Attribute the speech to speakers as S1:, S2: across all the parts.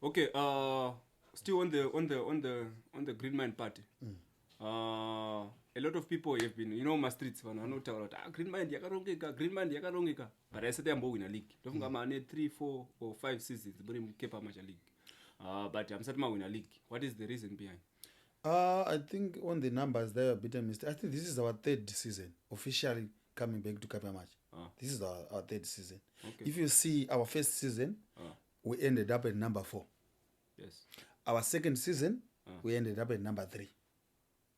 S1: Okay. Still on the Greenmind party. A lot of people have been, my streets vanotaura kuti Greenmind yakarongeka, but aisati yambowina league. Ndofunga mane 3, 4 or 5 seasons muri mukepa macha league. But hamsati mawina league. What is the reason behind?
S2: I think on the numbers they are a bit of mistake. I think this is our third season officially coming back to Kapa match. This is our third season.
S1: Okay.
S2: If you see our first season, we ended up at number 4.
S1: Yes.
S2: Our second season, we ended up at number 3.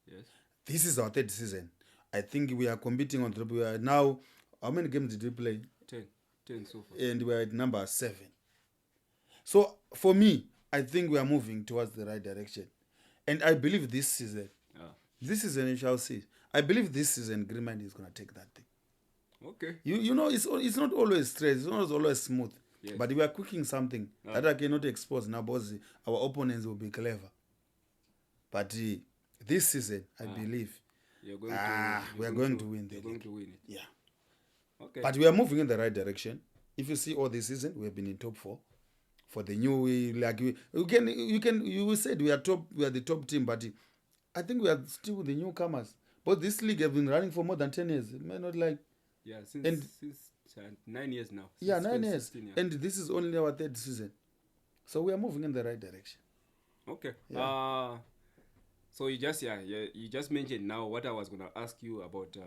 S1: Yes.
S2: This is our third season. I think we are competing on top. We are now, how many games did we play?
S1: 10 so far.
S2: And we are at number 7. So for me, I think we are moving towards the right direction. And I believe this season, we shall see. I believe this season, Greenmind is going to take that thing.
S1: Okay.
S2: You know, it's not always straight. It's not always smooth.
S1: Yes.
S2: But we are cooking something that I cannot expose now because our opponents will be clever. But this season, I believe we are going to win.
S1: We're going to win it.
S2: Yeah.
S1: Okay.
S2: But we are moving in the right direction. If you see all this season, we have been in top 4. For the new, you said we are the top team, but I think we are still the newcomers. But this league has been running for more than 10 years. It may not like.
S1: Yeah, since 9 years now.
S2: Yeah, 9 years.
S1: Years.
S2: And this is only our third season. So we are moving in the right direction.
S1: Okay.
S2: Yeah.
S1: So you just mentioned now what I was going to ask you about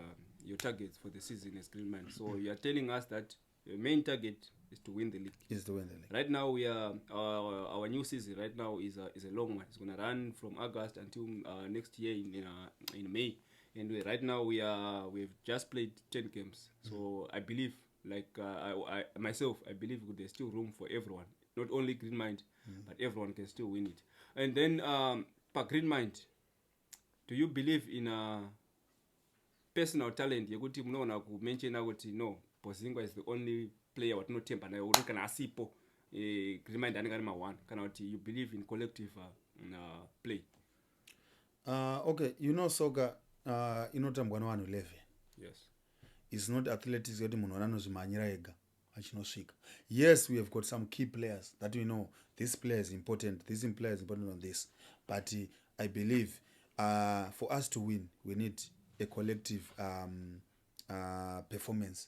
S1: your targets for the season as Greenmind. So you are telling us that your main target is to win the league. Right now we are our new season. Right now is a long one. It's going to run from August until next year in May. And right now we've just played 10 games. So I believe, like I myself, I believe there's still room for everyone. Not only Greenmind, but everyone can still win it. And then per Greenmind, do you believe in personal talent? Yekuti munoona kumention kuti no, Bozingwa is the only player watinotemba naye kuti kana asipo Greenmind anenge ari ma1 kana kuti you believe in collective play?
S2: Okay, soccer inotambwa nevanhu 11.
S1: Yes.
S2: It's not athletics kuti munhu anozvimhanyira ega achinosvika. Yes, we have got some key players that we know this player is important, this player is important on this. But I believe for us to win, we need a collective performance.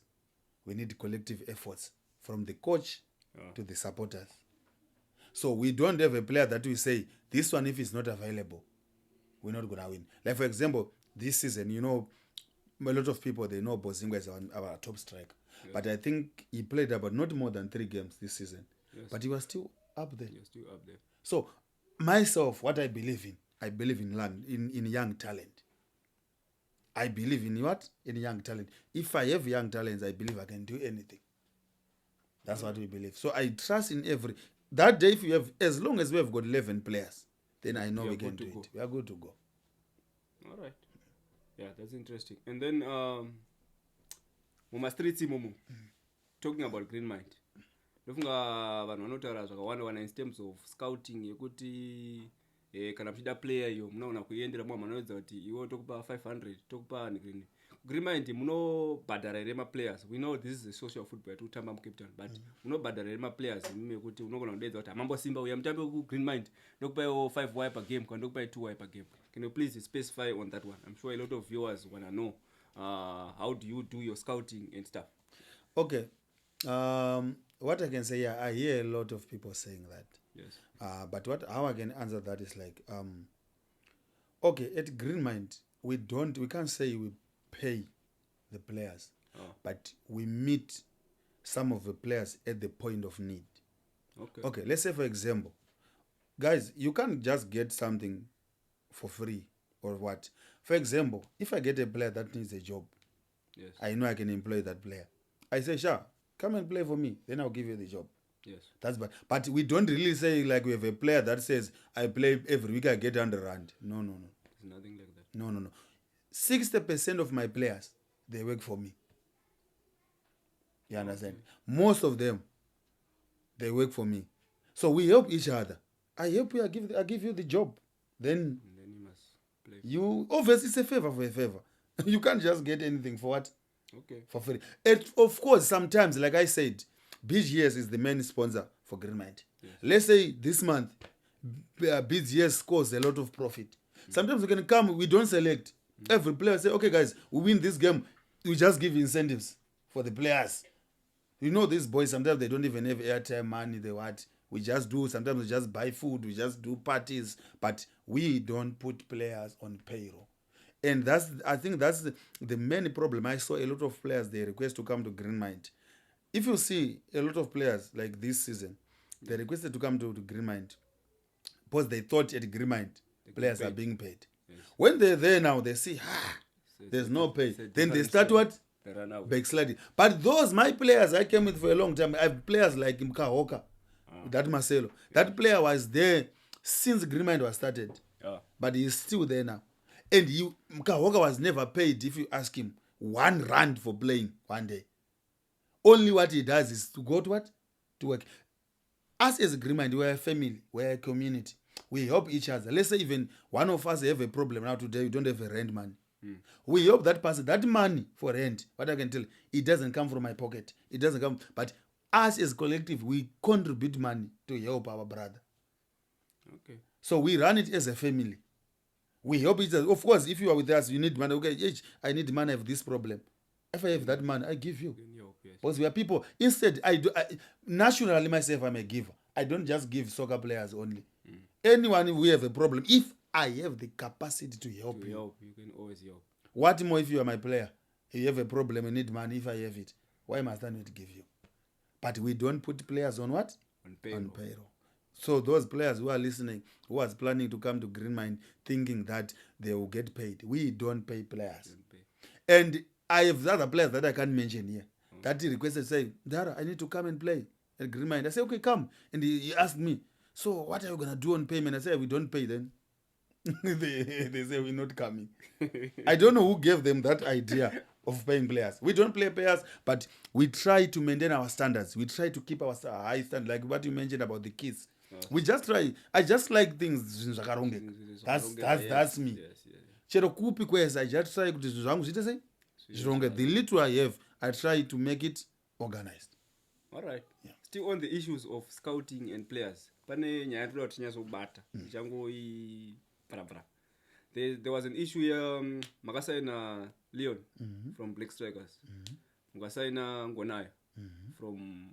S2: We need collective efforts from the coach to the supporters. So we don't have a player that we say, this one if it's not available, we're not going to win. Like for example, this season, a lot of people, they know Bozingwa is our top striker. Yes. But I think he played about not more than 3 games this season. Yes. But he was still up there. So myself, what I believe in young talent. I believe in what? In young talent. If I have young talents, I believe I can do anything. That's what we believe. So I trust in every. That day, if you have, as long as we have got 11 players, then I know we can do it. We are good to go.
S1: All right. Yeah, that's interesting. And then, Muma Street Mumu, talking about Greenmind. Ndofunga vanhu vanotaura zvakawanda in terms of scouting yekuti kana mchida player iyo munaona kuiendera mwa manoedza kuti iwo tokupa 500 tokupa nigrini Greenmind munobhadhara ere players. We know this is a social football to tamba Cape Town, but munobhadhara ere players imwe kuti unogona kudedza kuti amambo simba uya mutambe ku Greenmind ndokupa 5 y per game kana ndokupa 2 y per game. Can you please specify on that one? I'm sure a lot of viewers want to know how do you do your scouting and stuff.
S2: Okay. What I can say, I hear a lot of people saying that.
S1: Yes.
S2: But how I can answer that is like, okay, at Greenmind, we can't say we pay the players, but we meet some of the players at the point of need. Okay, let's say for example, guys, you can't just get something for free or what. For example, if I get a player that needs a job,
S1: yes,
S2: I know I can employ that player. I say, sure, come and play for me, then I'll give you the job.
S1: Yes.
S2: That's bad. But we don't really say like we have a player that says, I play every week, I get 100 rand. No.
S1: It's nothing like that.
S2: No. 60% of my players, they work for me. You understand? Most of them, they work for me. So we help each other. I help you, I give you the job. Then
S1: you must play.
S2: Obviously, it's a favor for a favor. You can't just get anything for what?
S1: Okay.
S2: For free. And of course, sometimes, like I said, BGS is the main sponsor for Greenmind. Let's say this month, Bids yes scores a lot of profit. Sometimes we can come, we don't select. Every player say, okay guys, we win this game. We just give incentives for the players. You know these boys, sometimes they don't even have airtime money, they what. We just do, sometimes we just buy food, we just do parties, but we don't put players on payroll. And I think that's the main problem. I saw a lot of players, they request to come to Greenmind. If you see a lot of players like this season, they requested to come to Greenmind because they thought at Greenmind players are being paid. Yes. When they're there now, they see, there's no pay. Then they start what?
S1: They run out.
S2: Backsliding. But those, my players, I came with for a long time. I have players like Mkahoka, that Marcelo. That player was there since Greenmind was started. But he's still there now. And Mkahoka was never paid, if you ask him, R1 for playing one day. Only what he does is to go to what? To work. Us as Greenmind, we're a family, we're a community. We help each other. Let's say even one of us have a problem now today, we don't have a rent money. We help that person, that money for rent, what I can tell, it doesn't come from my pocket. It doesn't come, but us as collective, we contribute money to help our brother.
S1: Okay.
S2: So we run it as a family. We help each other. Of course, if you are with us, you need money. Okay, I need money for this problem. If I have that money, I give you.
S1: Yes.
S2: Because we are people. Instead, naturally myself, I'm a giver. I don't just give soccer players only. Anyone, if we have a problem, if I have the capacity to help you
S1: can always help.
S2: What more if you are my player? If you have a problem, you need money, if I have it, why must I not give you? But we don't put players on what?
S1: On payroll.
S2: So those players who are listening, who are planning to come to Greenmind thinking that they will get paid, we don't pay players. And I have other players that I can't mention here. That he requested, say, Dara, I need to come and play at Greenmind. I say, okay, come. And he asked me, so what are you going to do on payment? I say, we don't pay then. they say, we're not coming. I don't know who gave them that idea of paying players. We don't play players, but we try to maintain our standards. We try to keep our high standard, like what you mentioned about the kids. We just try. I just like things. That's me. Yes. I just try to the little I have, I try to make it organized.
S1: All right. Yeah. Still on the issues of scouting and players. There was an issue here. Magasaina Leon from Black Strikers. Magasaina Ngonaya from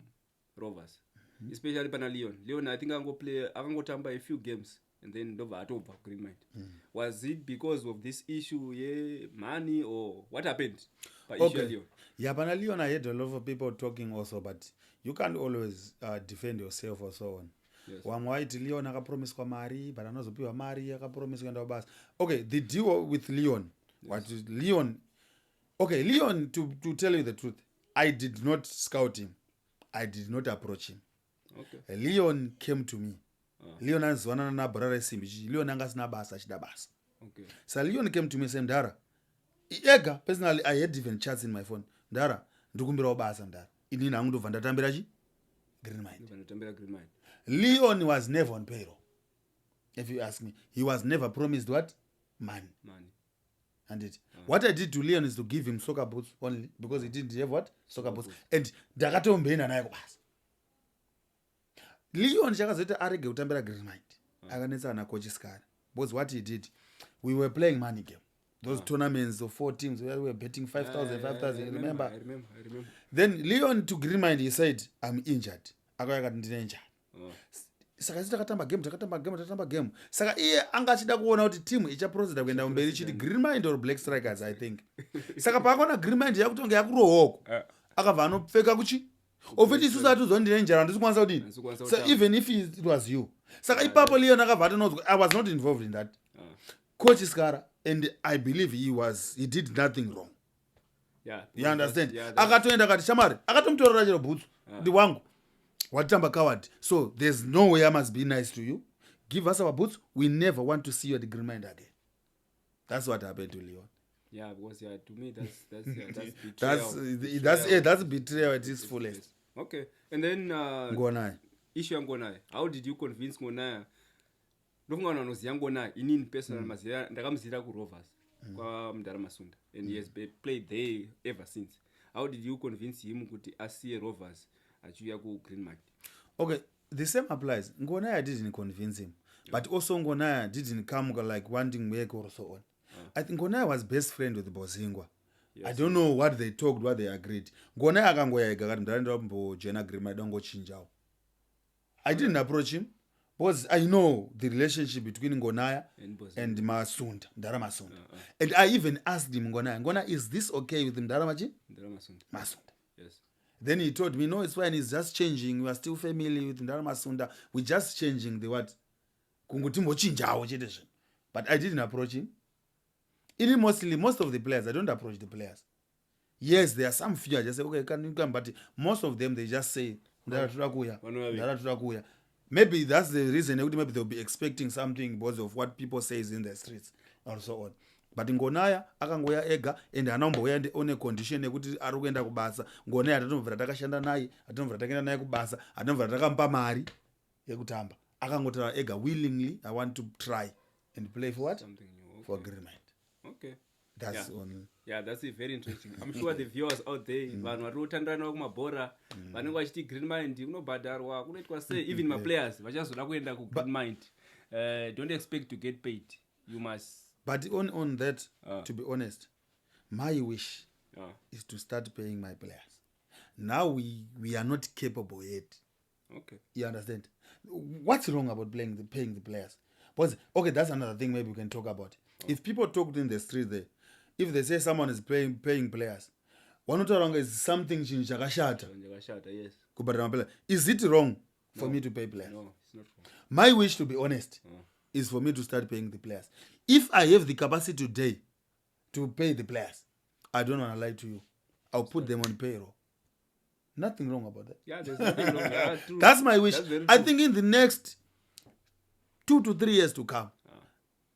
S1: Rovers. Especially Pana Leon. Leon, I think I'm going to play. I'm going to play a few games and then over Greenmind. Was it because of this issue, money, or what happened?
S2: Okay. Yeah, Pana Leon, I heard a lot of people talking also, but you can't always defend yourself or so on.
S1: Yes.
S2: White Leon promised Mari, but another people Mari promised bus. Okay, the deal with Leon. Yes. What is Leon? Okay, Leon, to tell you the truth, I did not scout him. I did not approach him.
S1: Okay.
S2: Leon came to me. Leon has one na brother Simbi. Leon angas na basa shida basa.
S1: Okay.
S2: So Leon came to me saying, Dara, personally, I had even chats in my phone. Dara, ndukumbira basa Dara. Ini na ngundo vandatambira chi? Greenmind. Leon was never on payroll. If you ask me, he was never promised what? Money. And it. What I did to Leon is to give him soccer boots only because he didn't have what? Soccer boots. And Dakatombe na basa. Leon chakazeta arege utambira Greenmind. Akanetsa na coach Skara. Because what he did, we were playing money game. Those tournaments of 4 teams where we were betting 5,000. Remember? I remember. Then Leon to Greenmind, he said, I'm injured. Akayaka ndine injured. Saka takatamba game. Saka iye angachida kuona kuti team ichaproceda kuenda mberi chiti Greenmind or Black Strikers, I think. Saka pakona Greenmind yakutonga yakurohoko. Akabva anopfeka kuchi? Ofeti isusu atuzondine injured ndisikwanisa kudini. So even if it was you. Saka ipapo Leon akabva atonozwa, I was not involved in that. Coach Skara, and I believe he did nothing wrong.
S1: Yeah.
S2: You understand? Akatoenda kati shamari, akatomtorera chero boots. Ndi wangu. Watamba coward. So there's no way I must be nice to you. Give us our boots. We never want to see you at the Greenmind again. That's what happened to Leon.
S1: Yeah, because to me that's
S2: that's betrayal at its fullest.
S1: Okay. And then
S2: Ngonaya.
S1: Issue Ngonaya. How did you convince Ngonaya? Ndofungana noziya Ngonaya inini personal mazira ndakamzira ku Rovers kwa Mdara Masunda, and he has played there ever since. How did you convince him kuti asiye Rovers achiuya ku Greenmind?
S2: Okay, The same applies. Ngonaya didn't convince him. But also Ngonaya didn't come like wanting work or so on. I think Ngonaya was best friend with Bozingwa. Yes, I don't know what they talked, what they agreed. Ngonaya akangoya ikakati mndarenda mbojena Greenmind ndongochinjawo. I didn't approach him because I know the relationship between Ngonaya and Masunda, Mdara Masunda. And I even asked him, Ngonaya, is this okay with Mdara Masunda?
S1: Yes.
S2: Then he told me, no, it's fine, it's just changing. We are still familiar with Mdara Masunda. We're just changing the what? But I didn't approach him. Most of the players, I don't approach the players. Yes, there are some few I just say, okay, can you come? But most of them, they just say, maybe that's the reason. Maybe they'll be expecting something because of what people say is in the streets or so on. But Ngonaya akangoya ega and anomboya on a condition ekuti ari kuenda kubasa. Ngonaya atatomvera takashanda naye, atatomvera takaenda naye kubasa, atatomvera takampa mari yekutamba. Akangotara ega willingly I want to try and play for what?
S1: Something new. Okay.
S2: For Greenmind.
S1: Okay.
S2: That's on.
S1: Yeah, that's very interesting. I'm sure the viewers out there, vanhu vari kutandana kumabhora, vanenge vachiti Greenmind unobhadharwa, kunoitwa sei, even my players vachazoda kuenda ku Greenmind. Don't expect to get paid. You must.
S2: But on that, to be honest, my wish is to start paying my players. Now we are not capable yet.
S1: Okay. You
S2: understand? What's wrong about paying the players? But okay, that's another thing maybe we can talk about. If people talk in the street there, if they say someone is paying players, one wrong is something chakashata.
S1: Yes.
S2: Is it wrong for me to pay players?
S1: No, it's not wrong.
S2: My wish, to be honest, is for me to start paying the players. If I have the capacity today to pay the players, I don't want to lie to you. I'll put them on payroll. Nothing wrong about that.
S1: Yeah, there's nothing wrong. Yeah, true.
S2: That's my wish. I think in the next 2 to 3 years to come,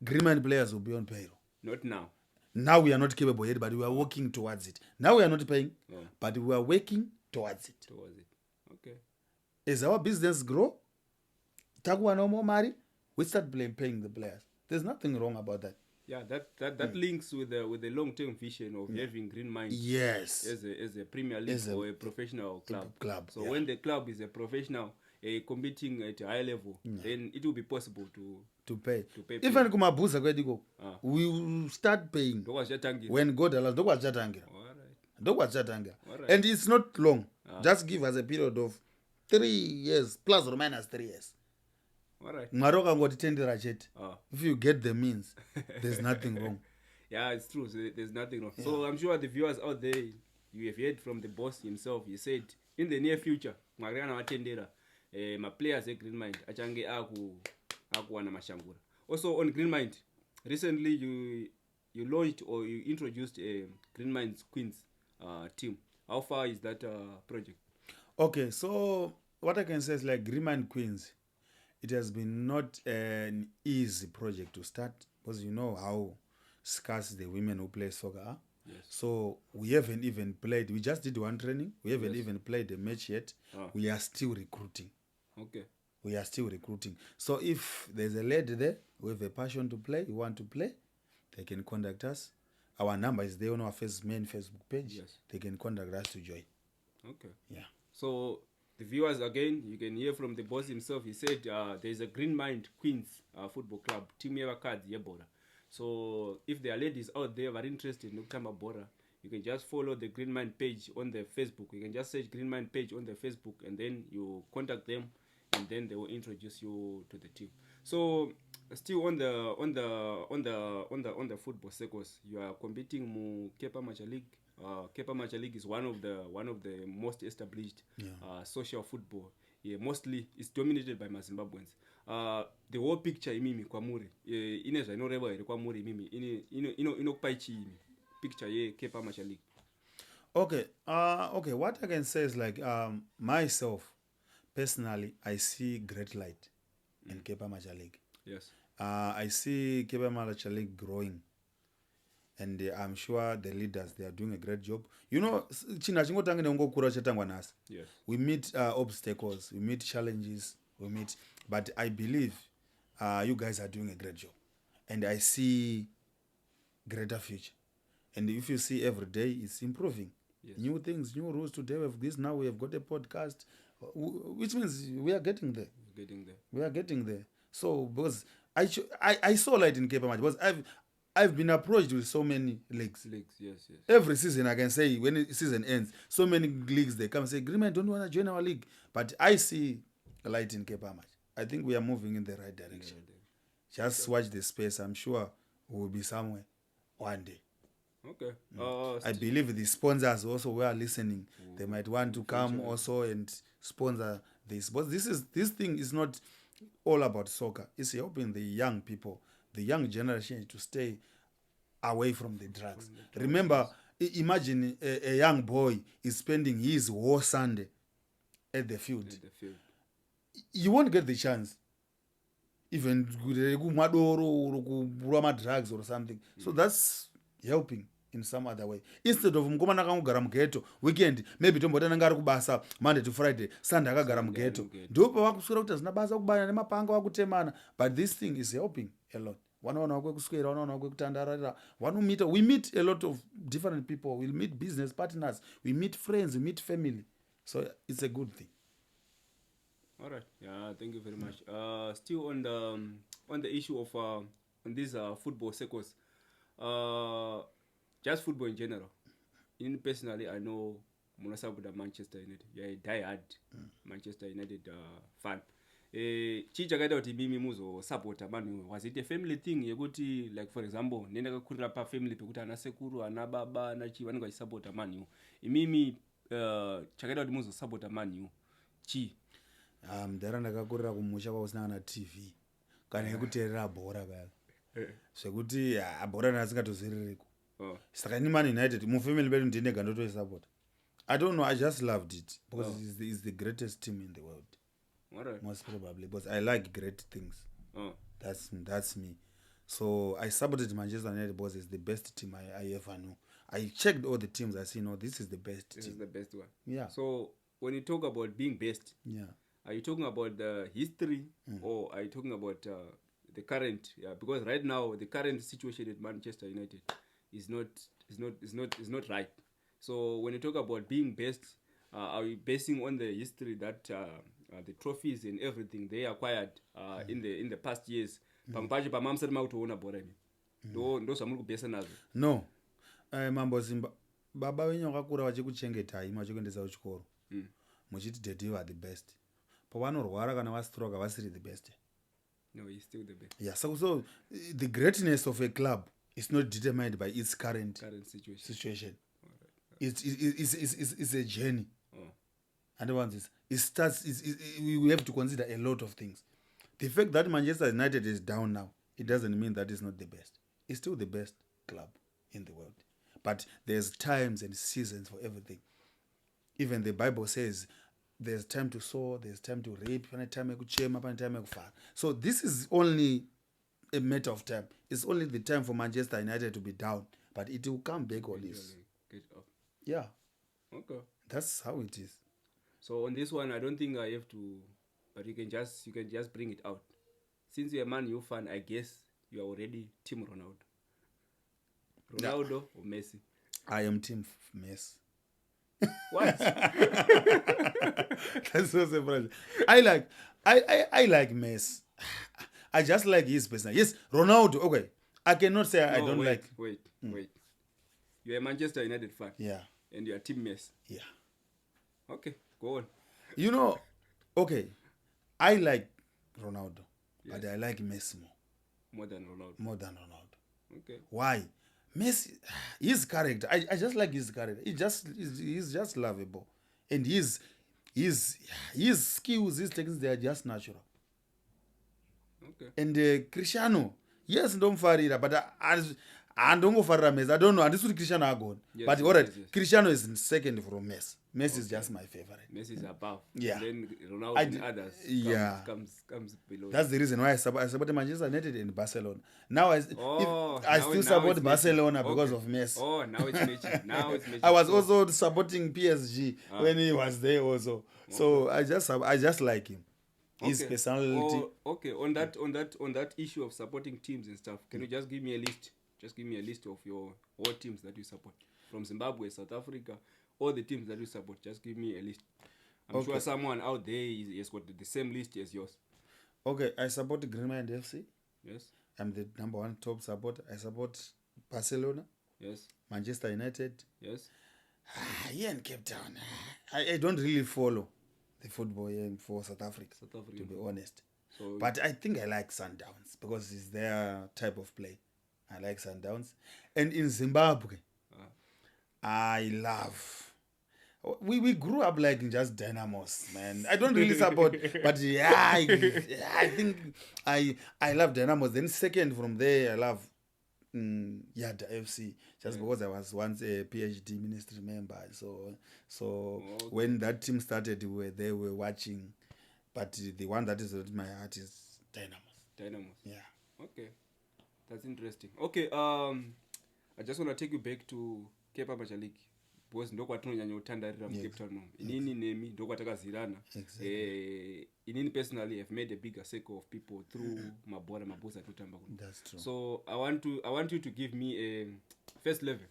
S2: Greenmind players will be on payroll.
S1: Not now.
S2: Now we are not capable yet, but we are working towards it. Now we are not paying, but we are working towards it.
S1: Okay.
S2: As our business grow, takuwa no more money, we start paying the players. There's nothing wrong about that.
S1: Yeah, that links with the long-term vision of having Greenmind.
S2: Yes.
S1: As a Premier League or a professional club. So when the club is a professional, competing at a high level, then it will be possible to pay.
S2: Even kumabuza kwediko, we will start paying when God allows. And it's not long. Just give us a period of 3 years, plus or minus 3 years. If you get the means, there's nothing wrong.
S1: Yeah, it's true. So there's nothing wrong. Yeah. So I'm sure the viewers out there, you have heard from the boss himself. He said, in the near future, my players at Greenmind, achange akuwana mashangura. Also on Greenmind, recently you launched or you introduced a Greenmind Queens team. How far is that project?
S2: Okay, so what I can say is like Greenmind Queens, it has been not an easy project to start because you know how scarce the women who play soccer are.
S1: Yes.
S2: So we haven't even played. We just did one training. We haven't even played a match yet. We are still recruiting.
S1: Okay.
S2: We are still recruiting. So if there's a lady there who have a passion to play, you want to play, they can contact us. Our number is there on our main Facebook page.
S1: Yes.
S2: They can contact us to join.
S1: Okay.
S2: Yeah.
S1: So the viewers, again, you can hear from the boss himself. He said there's a Greenmind Queens football club. Team Yevakad Yebora. So if there are ladies out there who are interested in Ukama Bora, you can just follow the Greenmind page on the Facebook. You can just search Greenmind page on the Facebook, and then you contact them, and then they will introduce you to the team. So still on the football circles, you are competing mu Kepa Macha League. Kepa Macha League is one of the most established social football. Yeah, mostly it's dominated by Zimbabweans. The whole picture imimi kwa muri inezva inoreva here kwa muri imimi inokupa ichiini picture ye Kepa Macha League.
S2: Okay, what I can say is like myself personally, I see great light in Kepa Macha League.
S1: Yes.
S2: I see Kepa Macha League growing, and I'm sure the leaders, they are doing a great job. You know,
S1: yes,
S2: we meet obstacles, we meet challenges, but I believe you guys are doing a great job, and I see greater future. And if you see every day, it's improving.
S1: Yes.
S2: New things, new rules. Today we have this. Now we have got a podcast which means we are getting there.
S1: Getting there.
S2: We are getting there. So because I saw light in Cape Town because I've been approached with so many leagues.
S1: Yes.
S2: Every season I can say when the season ends, so many leagues they come and say, Greenmind, don't want to join our league. But I see light in Cape Town. I think we are moving in the right direction. Just watch the space. I'm sure we will be somewhere one day.
S1: Okay.
S2: I believe the sponsors also who are listening, they might want to come also and sponsor this. But this thing is not all about soccer. It's helping the young people, the young generation to stay away from the drugs. Remember, imagine a young boy is spending his whole Sunday at the field. You won't get the chance. Even drugs or something. So that's helping in some other way. Instead of mkomana akangogara mughetto weekend maybe tombotanga ari kubasa Monday to Friday, Sunday akagara mughetto. Ndipo wakuswera kuti azina basa kubana nemapanga wakutemana, but this thing is helping a lot. Wanaona kwekuswera, wanaona kwekutandarira. We meet a lot of different people. We meet business partners, we meet friends, we meet family. So it's a good thing.
S1: All right. Yeah, thank you very much. Still on the issue of on these football circles, just football in general. Personally, I know Munasabuda Manchester United. Yeah, die-hard Manchester United fan. Chichakaita kuti mimi muzo supporter manu. Was it a family thing? Yekuti, like for example, nenda kakurira pa family pekuti ana sekuru, ana baba, na chi vanenge supporter manu. Mimi chakaita kuti muzo supporter manu. Chi.
S2: Ndara ndakakurira kumusha kwausina na TV kana yekuteerera bhora baba zvekuti bhora nasingatozviririko saka ni Man United mufamily bedu ndine gandoto support. I don't know, I just loved it because it's the greatest team in the world.
S1: Alright.
S2: Most probably because I like great things. That's me. So I supported Manchester United because it's the best team I ever knew. I checked all the teams. I see, no, this is the best team.
S1: This is the best one.
S2: Yeah.
S1: So when you talk about being best, are you talking about the history or are you talking about the current? Yeah, because right now the current situation at Manchester United is not right. So when you talk about being best, are we basing on the history that the trophies and everything they acquired in the past years? No.
S2: Mambo Zimba baba wenye wakakura vachikuchengetai machikuendesa kuchikoro muchiti daddy you are the best pavanorwara kana vastroke vasiri the best.
S1: No, he's still the best.
S2: Yeah, so the greatness of a club is not determined by its current situation. Right. It's a journey. And once it starts, we have to consider a lot of things. The fact that Manchester United is down now, it doesn't mean that it's not the best. It's still the best club in the world. But there's times and seasons for everything. Even the Bible says there's time to sow, there's time to reap, and time to chema, and time to far. So this is only a matter of time. It's only the time for Manchester United to be down, but it will come back on this.
S1: Get up.
S2: Yeah.
S1: Okay.
S2: That's how it is.
S1: So on this one, I don't think I have to, but you can just bring it out. Since you're a Man U fan, I guess you are already Team Ronaldo. Ronaldo or Messi?
S2: I am Team Messi.
S1: What?
S2: That's so surprising. I like Messi. I just like his personality. Yes, Ronaldo. Okay, I cannot say I don't like.
S1: Wait. You're a Manchester United fan.
S2: Yeah.
S1: And you're Team Messi.
S2: Yeah.
S1: Okay, go on.
S2: You know, okay, I like Ronaldo, but I like Messi
S1: more than Ronaldo. Okay.
S2: Why? Messi, his character. I just like his character. He's just lovable, and his skills, his techniques, they are just natural.
S1: Okay.
S2: And Cristiano, yes, don't farira, but I don't go for Messi. I don't know. And this is Cristiano Agon. Yes, but alright, yes. Cristiano is in second from Messi. Messi is just my favorite.
S1: Messi is above.
S2: Yeah.
S1: And then Ronaldo and others comes below.
S2: That's the reason why I supported Manchester United in Barcelona. Now I still support Barcelona because of Messi.
S1: Oh, now it's matching.
S2: I was also supporting PSG when he was there also. So I just like him. His personality.
S1: Okay. On that issue of supporting teams and stuff, can you just give me a list? Just give me a list of all teams that you support from Zimbabwe, South Africa, all the teams that you support. Just give me a list. I'm sure someone out there has got the same list as yours.
S2: Okay, I support Greenmind FC.
S1: Yes.
S2: I'm the number one top supporter. I support Barcelona.
S1: Yes.
S2: Manchester United.
S1: Yes.
S2: Here in Cape Town, I don't really follow the football here for South Africa, to be honest. So, but I think I like Sundowns because it's their type of play. I like Sundowns. And in Zimbabwe, I love... We grew up like just Dynamos, man. I don't really support, but yeah, I think I love Dynamos. Then second from there, I love Yada FC, just because I was once a PhD ministry member. So when that team started, they were watching. But the one that is in my heart is Dynamos. Yeah.
S1: Okay, that's interesting. Okay, I just want to take you back to Cape Town because ndokwatinonyanya kutandarira mu Cape Town. Inini nemi ndokwatakazirana. Inini personally have made a bigger circle of people through mabora mabosa tutamba kuno.
S2: That's true.
S1: So I want you to give me a first level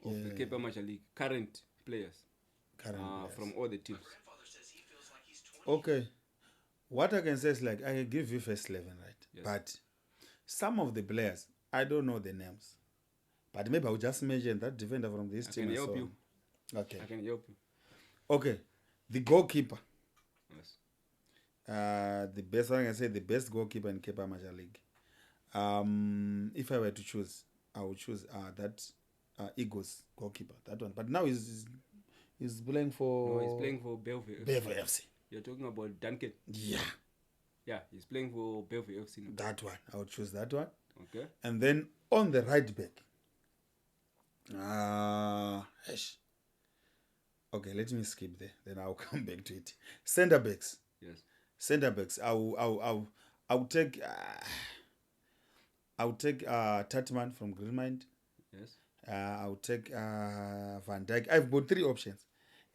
S1: of the Cape Town League current players. From all the teams.
S2: Okay. What I can say is like I can give you first 11, right? Yes. But some of the players, I don't know the names. But maybe I'll just mention that defender from this team.
S1: I can help you.
S2: Okay.
S1: I can help you.
S2: Okay. The goalkeeper.
S1: Yes.
S2: The best one I can say, the best goalkeeper in Cape Town League. If I were to choose, I would choose that Eagles goalkeeper. That one. But now he's playing for...
S1: No, he's playing for Bellevue
S2: FC.
S1: You're talking about Duncan?
S2: Yeah.
S1: Yeah, he's playing for Bellevue FC now.
S2: That one. I would choose that one.
S1: Okay.
S2: And then on the right back. Okay, let me skip there. Then I'll come back to it. Center backs.
S1: Yes.
S2: Center backs. I'll take Tatman from Greenmind.
S1: Yes.
S2: I'll take Van Dijk. I've got 3 options.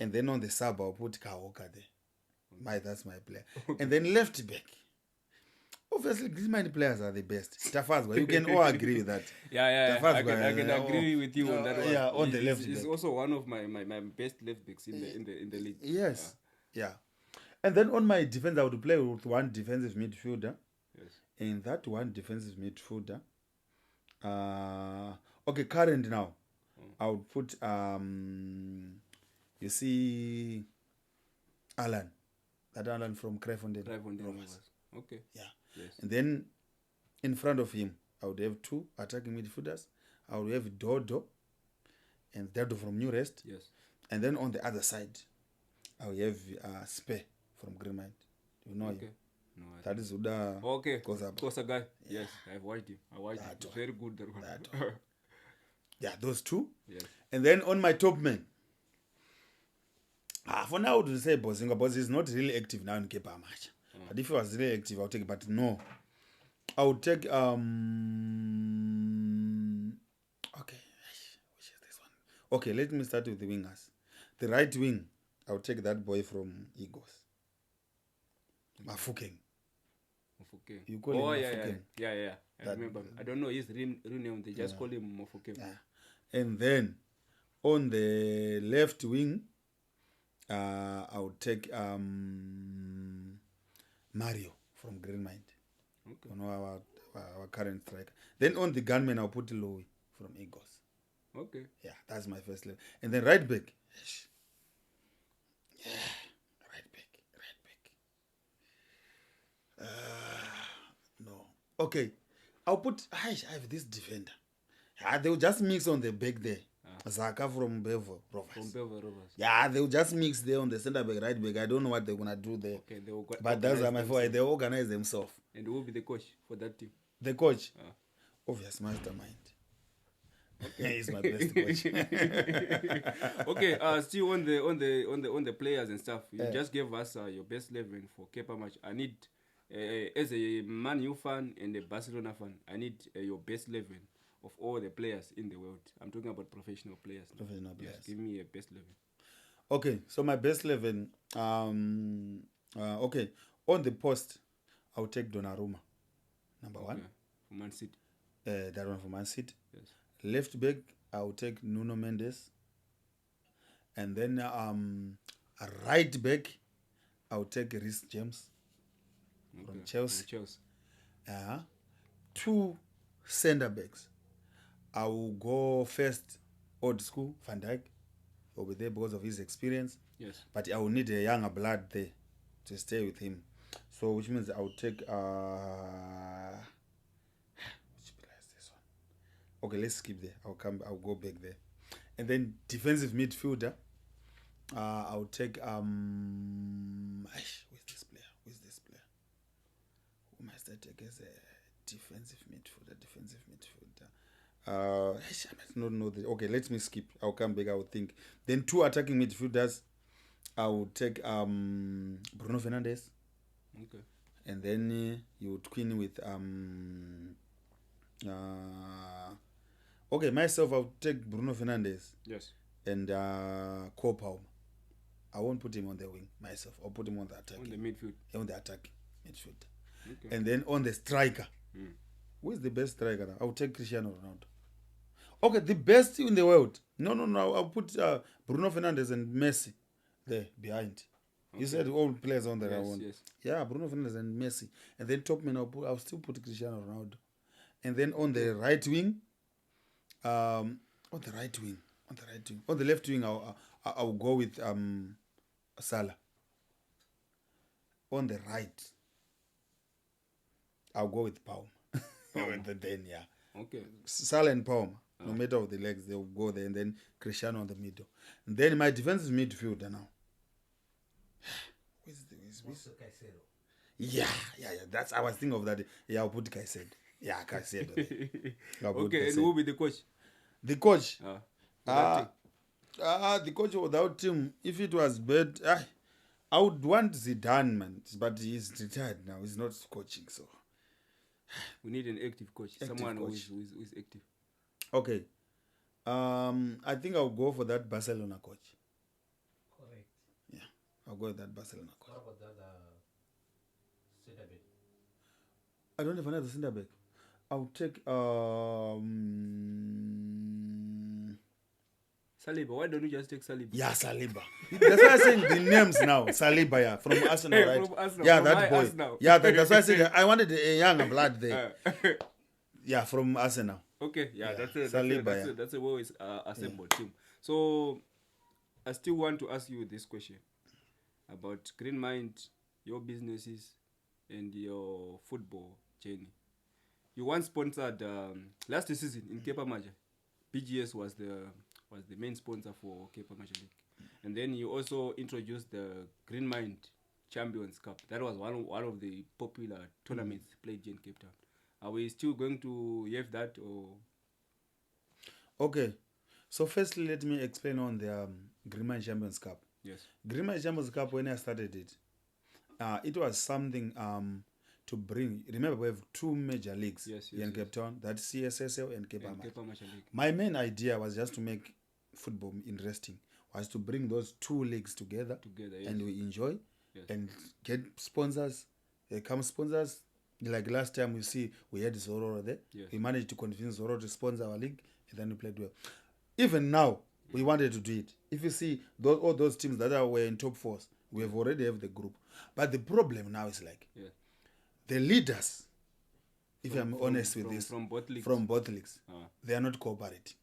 S2: And then on the sub I'll put Kaoka there. That's my player. And then left back. Obviously, Greenmind players are the best. Tafazwa, you can all agree with that.
S1: Yeah. I can agree with you on that one.
S2: Yeah, on the left back.
S1: He's also one of my best left backs in the league.
S2: Yes. Yeah. And then on my defense, I would play with one defensive midfielder.
S1: Yes.
S2: And that one defensive midfielder. Okay, current now. I would put you see Alan. That Alan from Crefondale.
S1: Okay.
S2: Yeah.
S1: Yes.
S2: And then in front of him, I would have 2 attacking midfielders. I would have Dodo and Dodo from New Rest.
S1: Yes.
S2: And then on the other side, I will have Spare from Greenmind. You know him?
S1: No,
S2: that is Uda.
S1: Okay. Kosa guy. Yeah. Yes, I've watched him. It's very good. That one.
S2: Yeah, those 2.
S1: Yes.
S2: And then on my top man, for now, I would say Bozinga, but he's not really active now in Cape Town. But if he was really active, I would take it. But no, I would take okay. Which is this one? Okay, let me start with the wingers. The right wing, I would take that boy from Eagles. Mafukeng. You call him Mafukeng.
S1: Yeah. I remember. I don't know his real name. They just call him Mafukeng.
S2: Yeah. And then on the left wing, I would take Mario from Greenmind. Okay. You know, our current striker. Then on the gunman, I'll put Louis from Eagles.
S1: Okay.
S2: Yeah, that's my first level. And then right back. Yeah, right back. No. Okay. I'll put... I have this defender. They'll just mix on the back there. Zaka from Bellevue Rovers. Yeah, they'll just mix there on the center back, right back. I don't know what they're going to do there. Okay, but that's my fault. They organize themselves.
S1: And who will be the coach for that team?
S2: The coach? Obvious mastermind. Okay. He's my best coach.
S1: Okay, still on the players and stuff. You just gave us your best 11 for Cape Town. I need, as a Man U fan and a Barcelona fan, I need your best 11 of all the players in the world. I'm talking about professional players.
S2: Professional players.
S1: Yes, give me a best 11.
S2: Okay, so my best 11. Okay, on the post, I'll take Donnarumma, number 1.
S1: For Man City.
S2: That one for Man City.
S1: Yes.
S2: Left back, I'll take Nuno Mendes. And then A right back, I'll take Reece James from Chelsea. Two centre backs. I will go first old school, Van Dijk. He'll be there because of his experience.
S1: Yes.
S2: But I will need a younger blood there to stay with him. So which means I will take which player is this one? Okay, let's skip there. I'll go back there. And then defensive midfielder, I'll take who's this player? Who must I take as a defensive midfielder? I must not know that. Okay, let me skip. I'll come back. I will think. Then two attacking midfielders. I will take Bruno Fernandes.
S1: Okay. And
S2: then you would queen with okay, myself I'll take Bruno Fernandes.
S1: Yes.
S2: And Cole Palmer. I won't put him on the wing myself. I'll put him on the attack.
S1: On the midfield.
S2: On the attack midfield.
S1: Okay.
S2: And then on the striker. Who is the best striker now? I'll take Cristiano Ronaldo. Okay, the best in the world. No. I'll put Bruno Fernandes and Messi there behind. Okay. You said all players on the round.
S1: Yes.
S2: Yeah, Bruno Fernandes and Messi. And then top man, I'll still put Cristiano Ronaldo. And then on the right wing, on the left wing, I'll go with Salah. On the right, I'll go with Palmer. Then
S1: Okay.
S2: Salah and Palmer. No matter of the legs, they'll go there, and then Cristiano on the middle. And then my defensive midfielder now. Where's Yeah. That's I was thinking of that. Yeah, I'll put Caicedo. Yeah, Caicedo.
S1: Okay, and who will be the coach?
S2: The coach. The coach without him. If it was bad, I would want Zidane, man. But he's retired now. He's not coaching, so
S1: we need an active coach. Someone coach. Who is active.
S2: Okay. I think I'll go for that Barcelona coach.
S3: Correct.
S2: Yeah, I'll go with that Barcelona coach.
S3: What about that centre back?
S2: I don't have another centre back. I'll take
S1: Saliba. Why don't you just take Saliba?
S2: Yeah, Saliba. That's why I'm saying the names now. Saliba, yeah, from Arsenal, right?
S1: From Arsenal,
S2: yeah,
S1: from
S2: that boy.
S1: Arsenal.
S2: Yeah, that's why I said I wanted a younger blood there. Yeah, from Arsenal.
S1: Okay, that's a well assembled team. So I still want to ask you this question about Greenmind, your businesses, and your football journey. You once sponsored last season in Cape Maja. BGS was the main sponsor for Cape Maja League, and then you also introduced the Greenmind Champions Cup. That was one of the popular tournaments played here in Cape Town. Are we still going to have that or?
S2: Okay, so firstly, let me explain on the Greenmind Champions Cup.
S1: Yes.
S2: Greenmind Champions Cup, when I started it, it was something to bring. Remember, we have two major leagues here in Cape Town. That's CSSL and Cape Maja. My main idea was just to make football interesting. Was to bring those two leagues together and we enjoy and get sponsors. There come sponsors. Like last time we had Zororo there. Yes. We managed to convince Zororo to sponsor our league, and then we played well. Even now, we wanted to do it. If you see all those teams that were in top fours, we have already have the group. But the problem now is the leaders, I'm honest with this, from both leagues, they are not cooperating.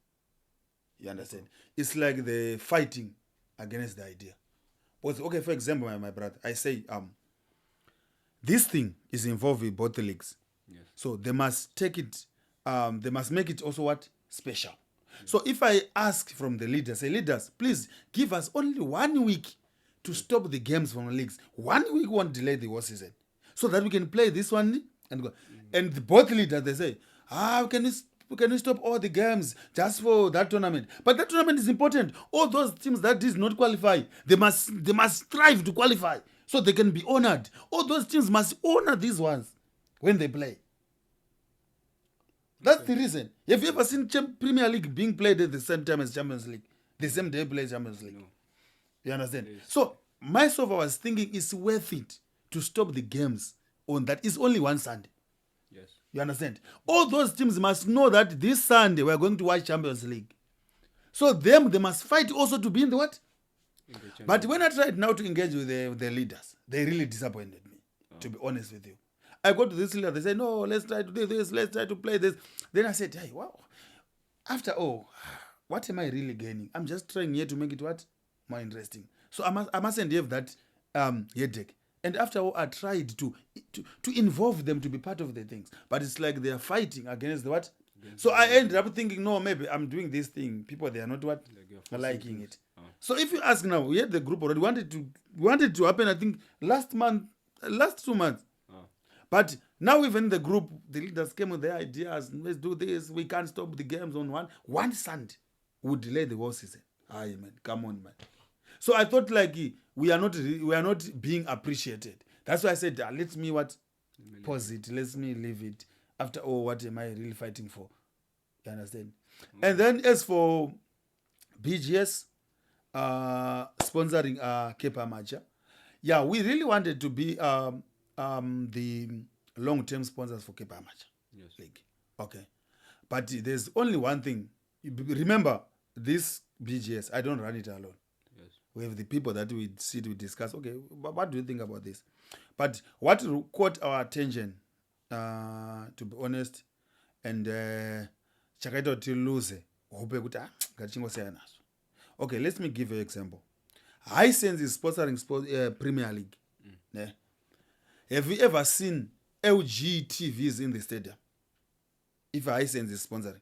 S2: You understand? It's like they're fighting against the idea. But okay, for example, my brother, I say this thing is involved with both leagues. Yes. So they must take it, they must make it also special. Yes. So if I ask from the leaders, say, leaders, please give us only 1 week to stop the games from the leagues. 1 week won't delay the whole season. So that we can play this one and go. And both leaders, they say, we can stop all the games just for that tournament. But that tournament is important. All those teams that did not qualify, they must strive to qualify so they can be honored. All those teams must honor these ones when they play. That's the reason. Have you ever seen Premier League being played at the same time as Champions League? The same day play Champions League. No. You understand? Yes. So myself, I was thinking it's worth it to stop the games on that. It's only one Sunday.
S1: Yes.
S2: You understand? All those teams must know that this Sunday we're going to watch Champions League. So they must fight also to be in the what? But when I tried now to engage with the leaders, they really disappointed me, to be honest with you. I go to this leader, they say, no, let's try to do this, let's try to play this. Then I said, hey, wow, after all, what am I really gaining? I'm just trying here to make it what? More interesting. So I mustn't have that headache. And after all, I tried to involve them to be part of the things. But it's like they are fighting against the what? So I ended up thinking, no, maybe I'm doing this thing. People, they are not what? Liking it. So if you ask now, we had the group already. Wanted to happen, I think, last 2 months. But now even the group, the leaders came with their ideas. Let's do this. We can't stop the games on one Sunday. Would delay the whole season. Aye, man, come on, man. So I thought like we are not being appreciated. That's why I said, let me pause it. Let me leave it. After all, what am I really fighting for? You understand? Okay. And then as for BGS sponsoring Cape Amateur, yeah, we really wanted to be the long-term sponsors for Cape Amateur League. Okay. But there's only one thing. Remember, this BGS, I don't run it alone. Yes. We have the people that we sit, we discuss, okay, what do you think about this? But what caught our attention, to be honest, and chakaita to lose hope okay, let me give you an example. Hisense is sponsoring Premier League. Yeah. Have you ever seen LG TVs in the stadium? If Hisense is sponsoring?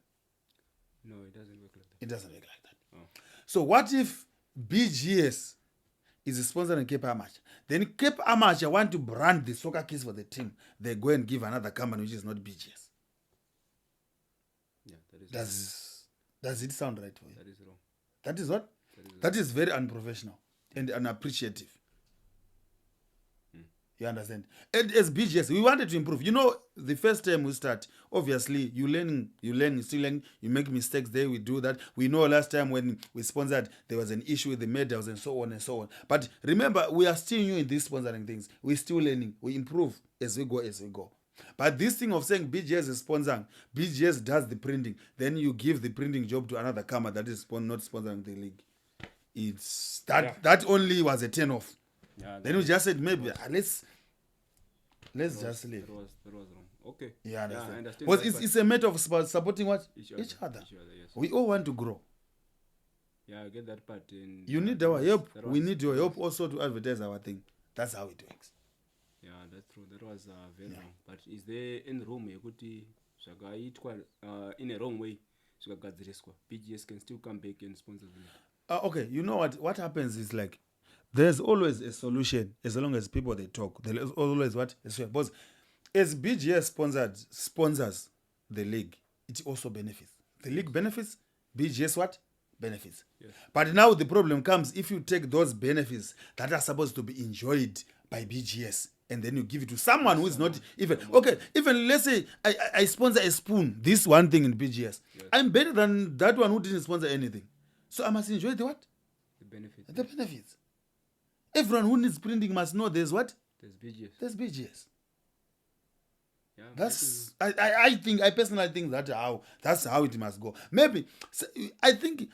S1: No, it doesn't work like that.
S2: It doesn't work like that. Oh. So what if BGS is sponsoring Cape Amateur? Then Cape Amateur want to brand the soccer kits for the team. They go and give another company which is not BGS.
S1: Yeah, that is
S2: does it sound right for you?
S1: That is wrong.
S2: That is what? That is very unprofessional and unappreciative. You understand? And as BGS, we wanted to improve. You know, the first time we start, obviously, you learn, still learn, you make mistakes there, we do that. We know last time when we sponsored, there was an issue with the medals and so on and so on. But remember, we are still new in these sponsoring things. We're still learning. We improve as we go. But this thing of saying BGS is sponsoring, BGS does the printing, then you give the printing job to another company that is not sponsoring the league. It's that only was a turn-off. Yeah, then we just said maybe let's just leave.
S1: That was wrong. Okay.
S2: Yeah, I understand.
S1: Well,
S2: it's a matter of supporting what? Each other.
S1: Yes.
S2: We all want to grow.
S1: Yeah, I get that part.
S2: You need our help. We need your help also to advertise our thing. That's how it works.
S1: Yeah, that's true. That was very wrong. But is there any room in a wrong way? BGS can still come back and sponsor them.
S2: Okay, you know what happens is like there's always a solution as long as people they talk. There's always what? Because as BGS sponsors the league, it also benefits. The league benefits, BGS what? Benefits. Yes. But now the problem comes if you take those benefits that are supposed to be enjoyed by BGS and then you give it to someone who is not even okay. Even let's say I sponsor a spoon, this one thing in BGS. Yes. I'm better than that one who didn't sponsor anything. So I must enjoy the what?
S1: The benefits.
S2: The benefits. Everyone who needs printing must know there's what?
S1: There's BGS.
S2: There's BGS.
S1: Yeah,
S2: that's I personally think that's how it must go. Maybe I think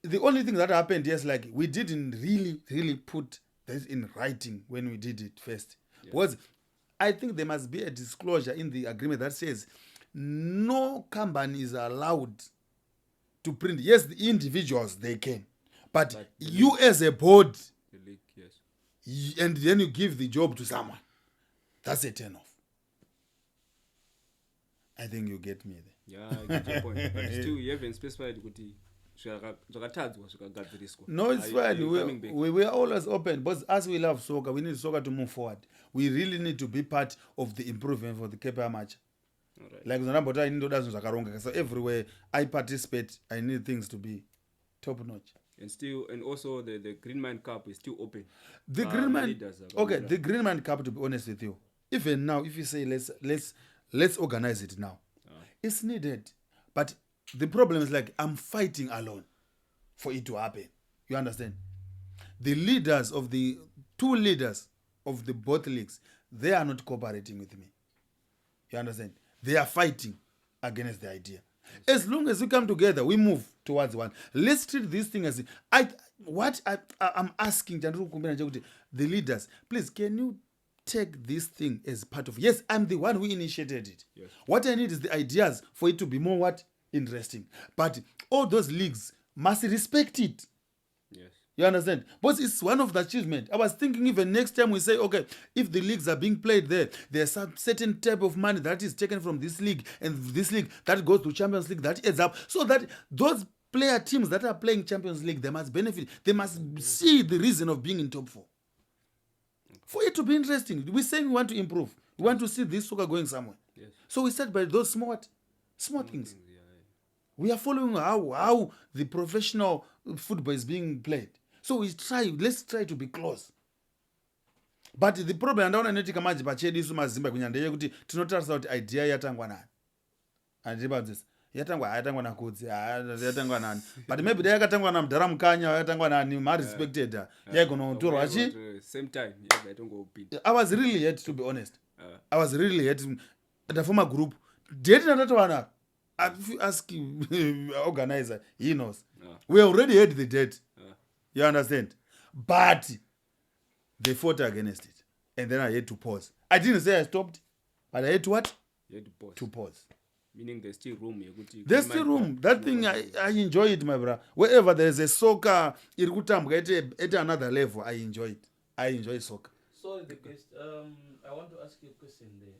S2: the only thing that happened is like we didn't really put this in writing when we did it first. Yeah. Was I think there must be a disclosure in the agreement that says no company is allowed to print. Yes, the individuals they can, but you as a board,
S1: the league, yes,
S2: and then you give the job to someone. That's a turn off. I think you get me there.
S1: Yeah, I get your point. But still, you haven't specified.
S2: No, it's fine. We are always open, but as we love soccer, we need soccer to move forward. We really need to be part of the improvement for the Cape Amateur. Right. Like so everywhere I participate, I need things to be top notch.
S1: And also the Greenmind Cup is still open.
S2: The Greenmind, the Greenmind Cup. To be honest with you, even now, if you say let's organize it now, it's needed. But the problem is like I'm fighting alone for it to happen. You understand? The leaders of the two leaders of the both leagues, they are not cooperating with me. You understand? They are fighting against the idea. As long as we come together, we move towards one. Let's treat this thing as I'm asking the leaders, please, can you take this thing as part of, yes, I'm the one who initiated it.
S1: Yes.
S2: What I need is the ideas for it to be more what? Interesting. But all those leagues must respect it.
S1: Yes.
S2: You understand? But it's one of the achievements. I was thinking even next time we say, okay, if the leagues are being played there's some certain type of money that is taken from this league and this league that goes to Champions League, that adds up. So that those player teams that are playing Champions League, they must benefit. They must see the reason of being in top 4. For it to be interesting, we're saying we want to improve. We want to see this soccer going somewhere.
S1: Yes.
S2: So we start by those small things.
S1: Yeah.
S2: We are following how the professional football is being played. So let's try to be close. But the problem andaona netika manje pachedu isu mazimba kunyanda yekuti tinotarisa kuti idea yatangwa nani. Andiba this. Yatangwa na Kudzi, yatangwa nani. But maybe they yakatangwa na Mdara Mkanya, yatangwa nani, ma respected. Yagonotorwa achi.
S1: Same time. Yeah, I don't go pin.
S2: I was really hurt, to be honest. I was really hurt. The former group did not one. If you ask organizer, he knows. We already had the date. You understand? But they fought against it. And then I had to pause. I didn't say I stopped, but I had to what?
S1: You had to pause.
S2: To pause.
S1: Meaning there's still room.
S2: There's still room. That thing, I enjoy it, my brother. Wherever there's a soccer, at another level, I enjoy it. I enjoy soccer.
S3: Sorry, the guest. I want to ask you a question there.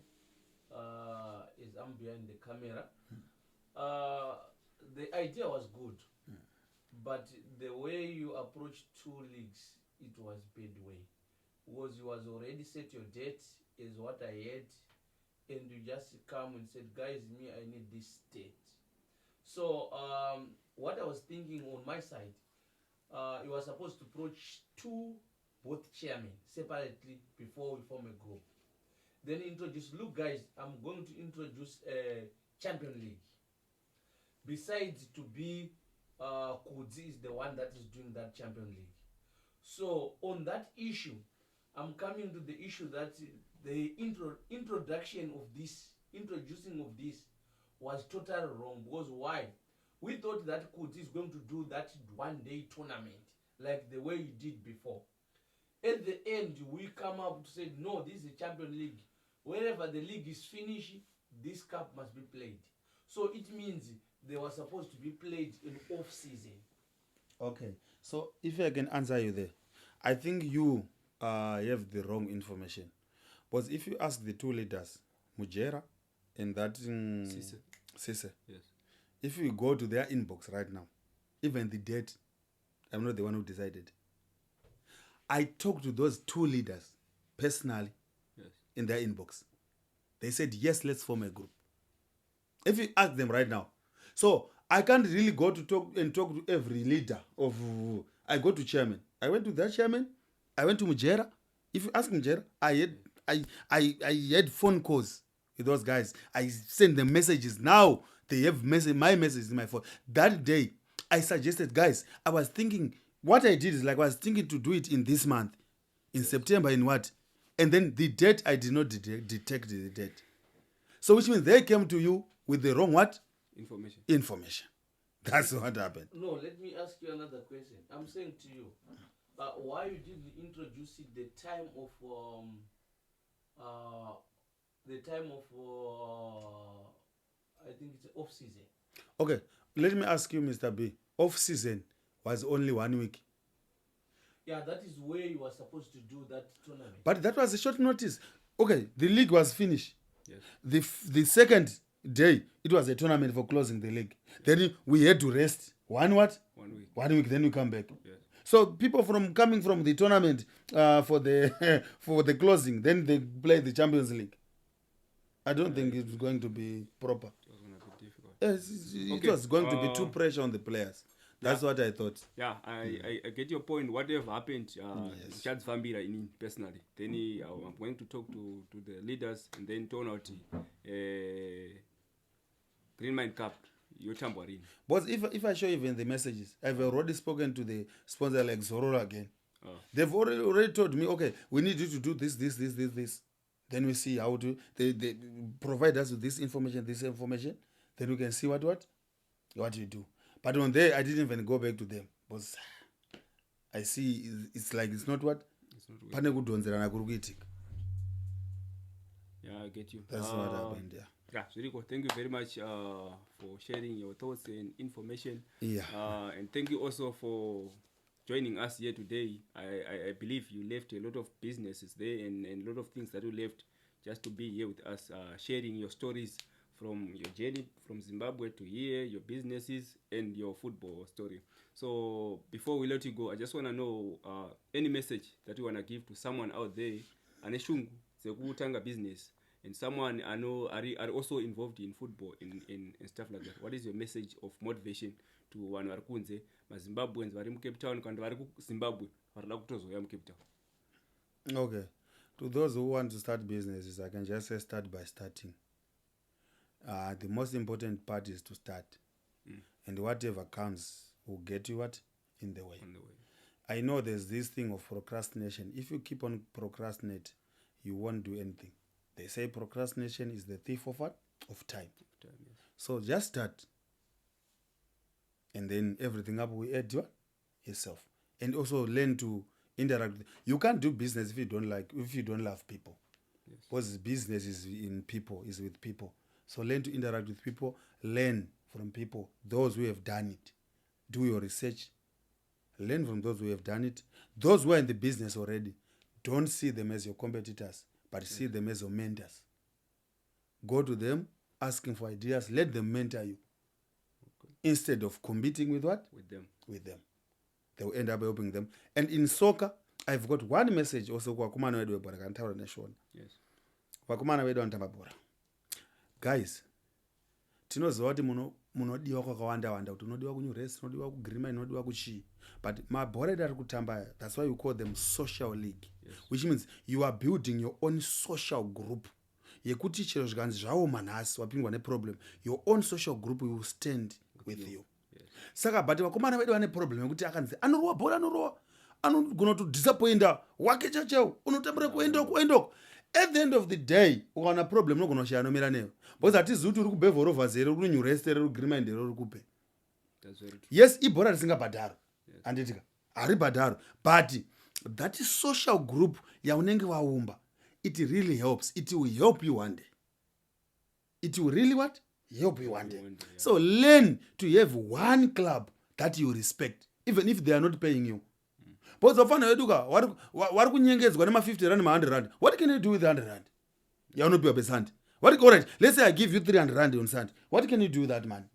S3: Is I'm behind the camera. The idea was good, but the way you approached 2 leagues, it was bad way. Because you was already set your date is what I had, and you just come and said, guys, I need this date. So what I was thinking on my side, you were supposed to approach both chairmen separately before we form a group. Then introduce, look guys, I'm going to introduce a Champion League. Besides to be Kudzi is the one that is doing that Champion League. So on that issue, I'm coming to the issue that the introduction of this, introducing of this was totally wrong. Because why? We thought that Kudzi is going to do that one-day tournament like the way he did before. At the end, we come up to say, no, this is a Champion League. Wherever the league is finished, this cup must be played. So it means they were supposed to be played in off-season.
S2: Okay, so if I can answer you there, I think you have the wrong information. But if you ask the 2 leaders, Mujera and that Sise,
S1: yes.
S2: If you go to their inbox right now, even the date, I'm not the one who decided. I talked to those 2 leaders personally,
S1: yes,
S2: in their inbox. They said, yes, let's form a group. If you ask them right now, so I can't really go to talk to every leader of. I go to chairman. I went to that chairman. I went to Mujera. If you ask Mujera, I had phone calls with those guys. I send them messages. Now they have my message in my phone. That day, I suggested, guys, I was thinking, what I did is I was thinking to do it in this month, in September, in what? And then the date, I did not detect the date. So which means they came to you with the wrong what? Information. That's what happened.
S3: No, let me ask you another question. I'm saying to you, why you didn't introduce it the time of I think it's off season.
S2: Okay, let me ask you, Mr. B. Off season was only 1 week.
S3: Yeah, that is where you were supposed to do that tournament.
S2: But that was a short notice. Okay, the league was finished.
S1: Yes.
S2: The second day, it was a tournament for closing the league. Then we had to rest. 1 what?
S1: 1 week.
S2: 1 week, then we come back.
S1: Yes.
S2: So people coming from the tournament for the closing, then they play the Champions League. I don't think it's going to be proper.
S1: It was going to be difficult.
S2: Yes, it was going to be too pressure on the players. That's what I thought.
S1: Yeah, I get your point. Whatever happened, Chad's Fambira in personally. Then I'm going to talk to the leaders and then turn out Greenmind Cup.
S2: But if I show even the messages, I've already spoken to the sponsor like Zorora again. They've already told me, okay, we need you to do this. Then we see how to they provide us with this information. Then we can see what what you do. But on there, I didn't even go back to them because I see it's like it's not what. Pane kudonzerana kuri kuitika.
S1: Yeah, I get you.
S2: That's what happened. Yeah.
S1: Yeah, Zuriko, thank you very much for sharing your thoughts and information.
S2: Yeah.
S1: And thank you also for joining us here today. I believe you left a lot of businesses there and a lot of things that you left just to be here with us, sharing your stories from your journey from Zimbabwe to here, your businesses and your football story. So before we let you go, I just want to know any message that you want to give to someone out there, aneshungu sekutanga business, and someone I know are also involved in football in stuff like that. What is your message of motivation to vanhu vari kunze mazimbabweans vari mucape town kandi vari kuzimbabwe varida kutozoya mucape town?
S2: Okay. To those who want to start businesses, I can just say start by starting. The most important part is to start. And whatever comes will get you what? In the way.
S1: On the way.
S2: I know there's this thing of procrastination. If you keep on procrastinate, you won't do anything. They say procrastination is the thief of what? Of time.
S1: Yes.
S2: So just start. And then everything up will add what? Yourself. And also learn to interact. You can't do business if you don't love people.
S1: Yes.
S2: Because business is in people, is with people. So learn to interact with people, learn from people, those who have done it. Do your research. Learn from those who have done it. Those who are in the business already, don't see them as your competitors, but see them as your mentors. Go to them, asking for ideas, let them mentor you. Okay. Instead of competing with what?
S1: With them.
S2: With them. They will end up helping them. And in soccer, I've got one message also kwa kumana wedu webora kantaura neshona.
S1: Yes.
S2: Kwa kumana wedu antamba bora. Guys, tinoziva kuti munodiwa kwakawanda kuti unodiwa kuNewcastle, unodiwa kuGreenmind, unodiwa kuchii. But mabhora edu ari kutamba, that's why you call them social league. Yes. Which means you are building your own social group. Yekuti chero zvikanzi zvaoma nhasi wapindwa neproblem, your own social group will stand with you. Yes. Saka but vakomana vedu vane problem yekuti akanzi anorowa bhora anogona kutodisappointa wake chacheo unotambira kuendoko. At the end of the day, ukaona problem unogona kushaya nomira neyo. Because hatizivi kuti uri kubhevha rovers here, uri kuNewcastle here, uri kuGreenmind here, uri kupe. Yes, ibhora risingabhadharo. Anditika haribhadharo. But that social group yaunenge waumba, it really helps. It will help you one day. It will really what? Help you one day. Yeah. So learn to have one club that you respect, even if they are not paying you. But wafana weduka wari kunyengedzwa nema 50 rand ma 100 rand. What can you do with 100 rand? Yaunopiwa besandi. All right, let's say I give you 300 rand on Sunday. What can you do with that man?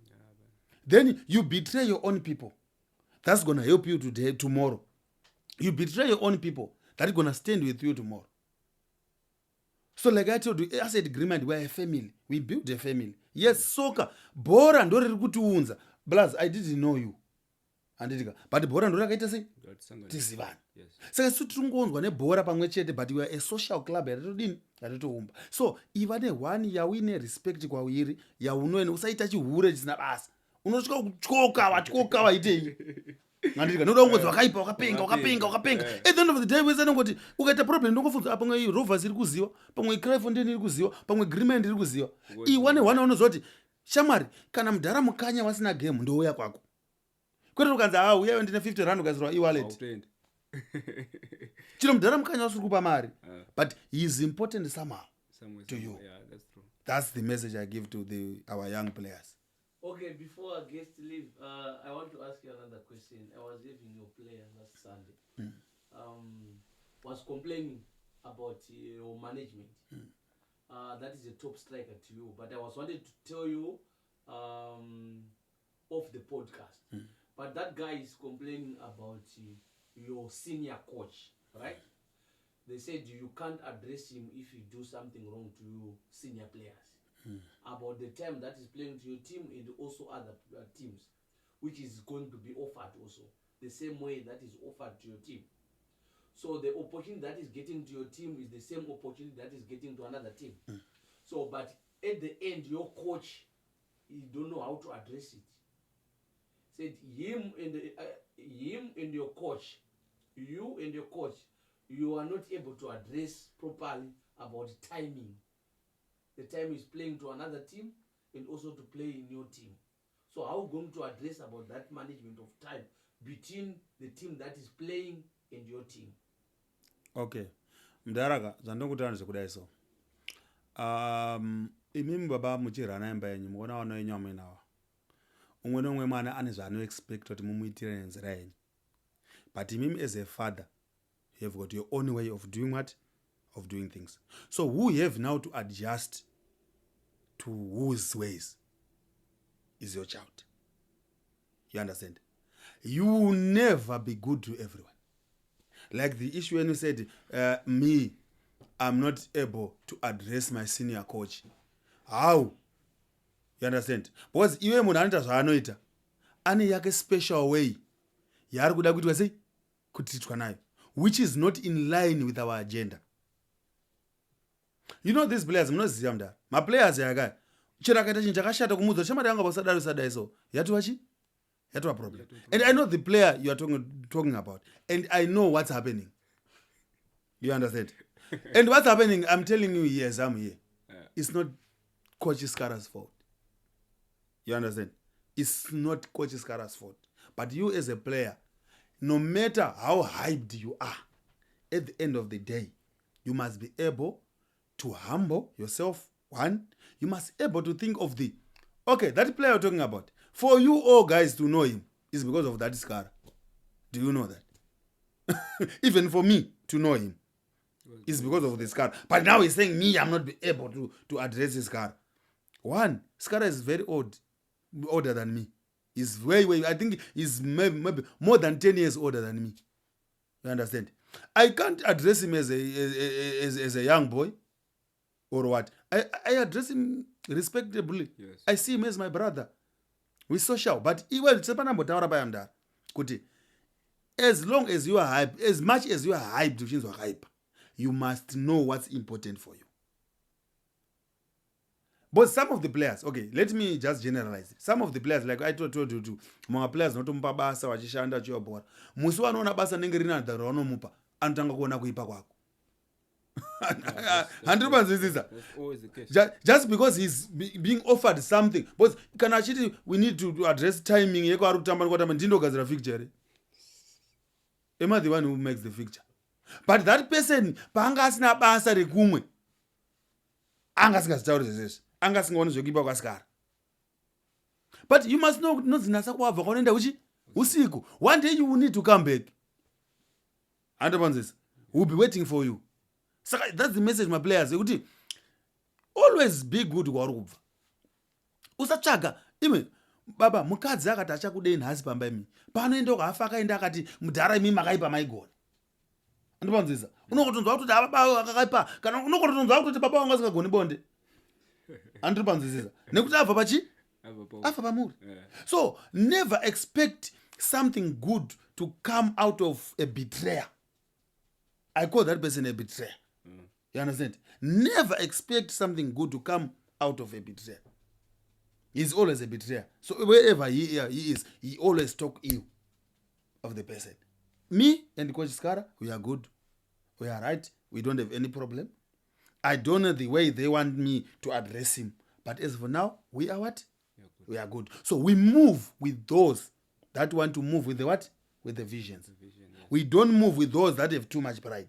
S2: Then you betray your own people. That's going to help you today, tomorrow. You betray your own people. That's going to stand with you tomorrow. So like I told you, as at Greenmind, we are a family. We build a family. Yes, soccer. Bora ndori rikutiunza. Plus, I didn't know you. But bora ndori rakaita sei? Tisivana. Saka sutungonzwa nebhora pamwe chete, but we are a social club yatitoumba. So iva ne1 yawine respect kwawiri yaunoene usaita chihure chisina basa. Unosvika watyoka waitei. Ngandika noda kungozi wakaipa wakapenga. At the end of the day wese anongoti ukaita problem ndongofunza pamwe rovers iri kuziva, pamwe Cryfontaine iri kuziva, pamwe Greenmind iri kuziva. Iwa ne1 unozoti shamwari kana mudhara mukanya wasina game ndouya kwako. Kwete ukanzi uya ndine 50 rand ukazirwa e-wallet. Chino mudhara mukanya wasiri kupa mari. But he is important somehow to you.
S1: Yeah, that's true.
S2: That's the message I give to our young players.
S3: Okay, before our guests leave, I want to ask you another question. I was having your player last Sunday. Was complaining about your management. That is a top striker to you. But I was wanted to tell you off the podcast. But that guy is complaining about your senior coach, right? They said you can't address him if you do something wrong to your senior players. About the time that is playing to your team and also other teams, which is going to be offered also the same way that is offered to your team. So the opportunity that is getting to your team is the same opportunity that is getting to another team. So, but at the end, your coach, he don't know how to address it. Said him and your coach, you and your coach, you are not able to address properly about timing. The time is playing to another team and also to play in your team. So how are we going to address about that management of time between the team that is playing and your team?
S2: Okay. Mdaraka, zandongutana zvekudai so. Imimi baba muchirana imba yenyu muona wano yenyama inawa. Umwe nomwe mwana ane zvaanoexpect kuti mumuitire nenzira yenyu. But imimi as a father, you have got your own way of doing what? Of doing things. So who you have now to adjust to whose ways is your child. You understand? You will never be good to everyone. Like the issue when you said, me, I'm not able to address my senior coach. How? You understand? Because iwe munhu anoita zvaanoita ane yake special way yaari kuda kuitwa sei kutiitwa nayo, which is not in line with our agenda. You know these players, munoziva mudara maplayers yaka chero akaita chinhu chakashata kumudza chamari anga pasadaro sadai so yatova problem. And I know the player you are talking about, and I know what's happening. You understand? And what's happening, I'm telling you, yes, I'm here. It's not Coach Skara's fault. You understand? It's not Coach Skara's fault. But you as a player, no matter how hyped you are, at the end of the day, you must be able to humble yourself. One, you must be able to think of okay, that player you're talking about, for you all guys to know him is because of that Skara. Do you know that? Even for me to know him is because of the Skara. But now he's saying me, I'm not able to address his Skara. One, Skara is very older than me. He's way, I think he's maybe more than 10 years older than me. You understand? I can't address him as a young boy or what. I address him respectably.
S1: Yes.
S2: I see him as my brother. We social. But even as long as you are hyped, as much as you are hyped, you must know what's important for you. But some of the players, okay, let me just generalize it. Some of the players, like I told you to, mga players notomupa basa wachishanda chiobora. Musi wanoona basa nenge rina dhara wanomupa, anotanga kuona kuipa kwako.
S1: That's always the case.
S2: Just because he's being offered something. But can actually we need to address timing. Yeko arutamba nkotamba ndindo gazira fixture. Am I the one who makes the fixture? But that person panga asina basa rekumwe. Anga singazitauri zvezvezvi. Anga singaoni zvokuipa kwaSkara. But you must know zinasa kwabva kwanoenda usiku. One day you will need to come back. Understand? We'll be waiting for you. So that's the message my players. Always be good kwauri kubva. Usatsvaga ime baba mukadzi akati achakudei nhasi pamba imi. Panoenda kwafa akaenda akati mudhara imi makaipa maigona. Andipanzisa. Unokotonzwa kuti baba akaipa kana unokotonzwa kuti baba wanga asingagoni bonde. Andipanzisa. Nekuti abva pachi? Abva pamuri. So never expect something good to come out of a betrayer. I call that person a betrayer. You understand? Never expect something good to come out of a betrayer. He's always a betrayer. So wherever he is, he always talk ill of the person. Me and Coach Skara, we are good. We are right. We don't have any problem. I don't know the way they want me to address him. But as for now, we are what? We are good. So we move with those that want to move with the what? With the visions.
S1: Yes.
S2: We don't move with those that have too much pride.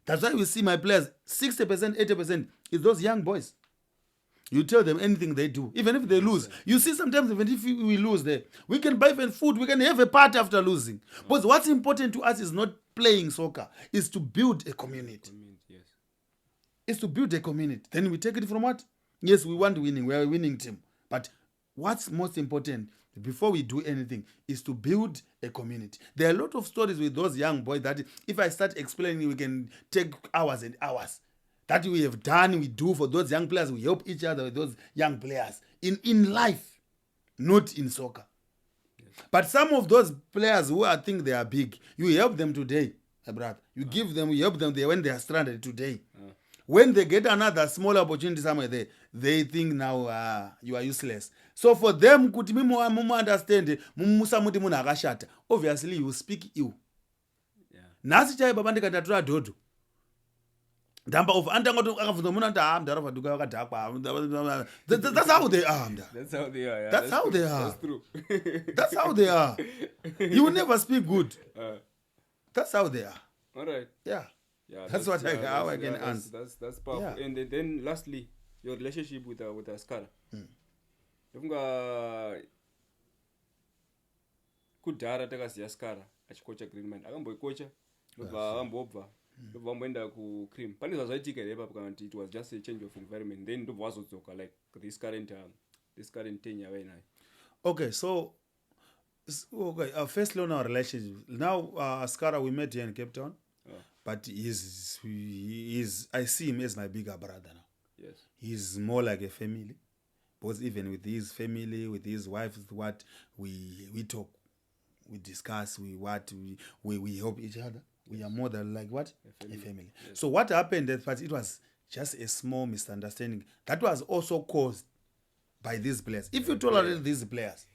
S2: That's why you see my players, 60%, 80% is those young boys. You tell them anything they do, even if they lose. You see sometimes even if we lose there, we can buy even food, we can have a party after losing. But what's important to us is not playing soccer, is to build a community.
S1: Yes.
S2: It's to build a community. Then we take it from what? Yes, we want winning. We are a winning team. But what's most important before we do anything is to build a community. There are a lot of stories with those young boys that if I start explaining, we can take hours and hours. That we have done, we do for those young players. We help each other with those young players in life, not in soccer. Yes. But some of those players who I think they are big, you help them today, brother. You give them, you help them there when they are stranded today. When they get another small opportunity somewhere there, they think now you are useless. So for them, kuti mumu understand, mumusa muti munhu akashata. Obviously, you speak ill.
S1: Yeah.
S2: Nasi chai baba ndikatatura dhodho. Ndamba of andanga akavunza munhu ati mudhara duka wakadhakwa. That's how they are.
S1: That's how they are. Yeah.
S2: That's how they are.
S1: That's true.
S2: That's how they are. You will never speak good. That's how they are.
S1: All right.
S2: Yeah.
S1: Yeah.
S2: That's what how I can answer.
S1: That's powerful. Yeah. And then lastly, your relationship with Skara. Kudhara takasiya Skara achikocha Greenmind. Akamboikocha ndobva ambobva. Ndobva amboenda ku Cream. Pane zvazvaitika repa because it was just a change of environment. Then ndobva wazodzoka like this current tenure yavainayo.
S2: Okay, so firstly on our relationship. Now Skara, we met here in Cape Town. But he's I see him as my bigger brother now.
S1: Yes.
S2: He's more like a family. Because even with his family, with his wife, what we talk, we discuss, we help each other. We are more than like what? A family. Yes. So what happened at first, it was just a small misunderstanding. That was also caused by these players. If you tolerate these players,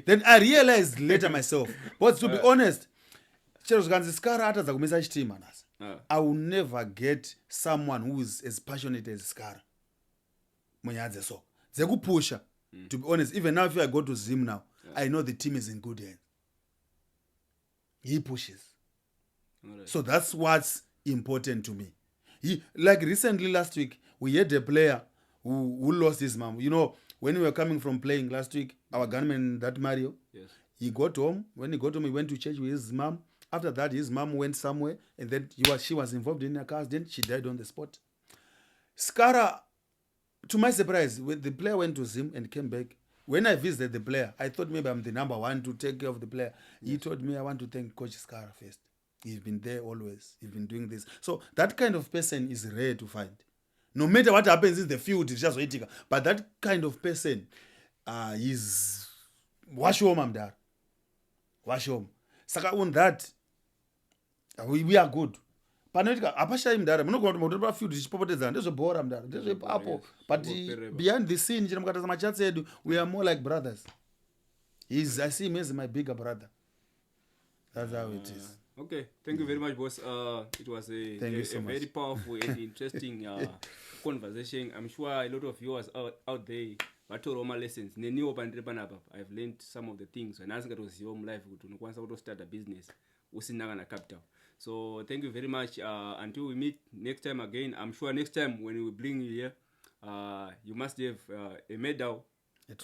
S2: then I realized later myself. But to be honest, I will never get someone who is as passionate as Skara. To be honest, even now if I go to Zim now, I know the team is in good hands. He pushes. Right. So that's what's important to me. Like recently last week, we had a player who lost his mom. You know, when we were coming from playing last week, our gunman, that Mario,
S1: yes.
S2: He got home. When he got home, he went to church with his mom. After that, his mom went somewhere, and then she was involved in a car accident. She died on the spot. Skara, to my surprise, when the player went to Zim and came back, when I visited the player, I thought maybe I'm the number one to take care of the player. Yes. He told me, I want to thank Coach Skara first. He's been there always. He's been doing this. So that kind of person is rare to find. No matter what happens in the field, it's just waiting. But that kind of person is wash home, I'm there. Wash home. Saka on that, we are good. Panoitika apashai mudhara munogona kuti mutopa field tichipopotedzana ndezvebhora mudhara ndezvepapo but behind the scene chero mukataza machatsi edu we are more like brothers. I see him as my bigger brother. That's how it is.
S1: Okay, thank you very much, boss. It was a very powerful and interesting conversation. I'm sure a lot of viewers out there vatoroma lessons neniwo pandiri panapa. I've learned some of the things and asingatoziva mulife kuti unokwanisa kutostart a business usina kana capital. So thank you very much. Until we meet next time again, I'm sure next time when we bring you here, you must have a medal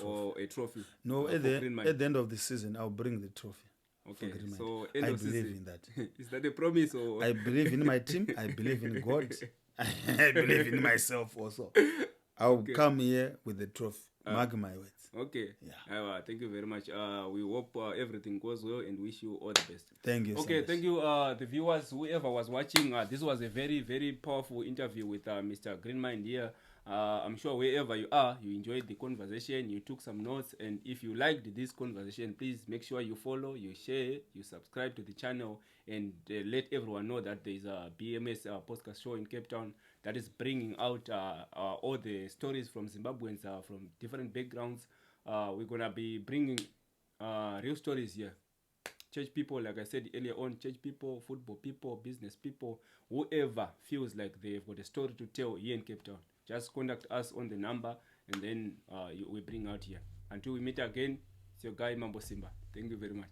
S1: or a trophy.
S2: No, at the end of the season, I'll bring the trophy.
S1: Okay, so
S2: I believe in that.
S1: Is that a promise? Or
S2: I believe in my team. I believe in God. I believe in myself also. I'll come here with the trophy. Mark my words.
S1: Okay. Yeah. Thank you very much. We hope everything goes well and wish you all the best.
S2: Thank you.
S1: Okay, thank you, the viewers, whoever was watching. This was a very, very powerful interview with Mr. Greenmind here. I'm sure wherever you are, you enjoyed the conversation, you took some notes, and if you liked this conversation, please make sure you follow, you share, you subscribe to the channel, and let everyone know that there is a BMS podcast show in Cape Town that is bringing out all the stories from Zimbabweans from different backgrounds. We're going to be bringing real stories here. Church people, like I said earlier on, church people, football people, business people, whoever feels like they've got a story to tell here in Cape Town. Just contact us on the number and then we bring out here. Until we meet again, it's your guy Mambo Simba. Thank you very much.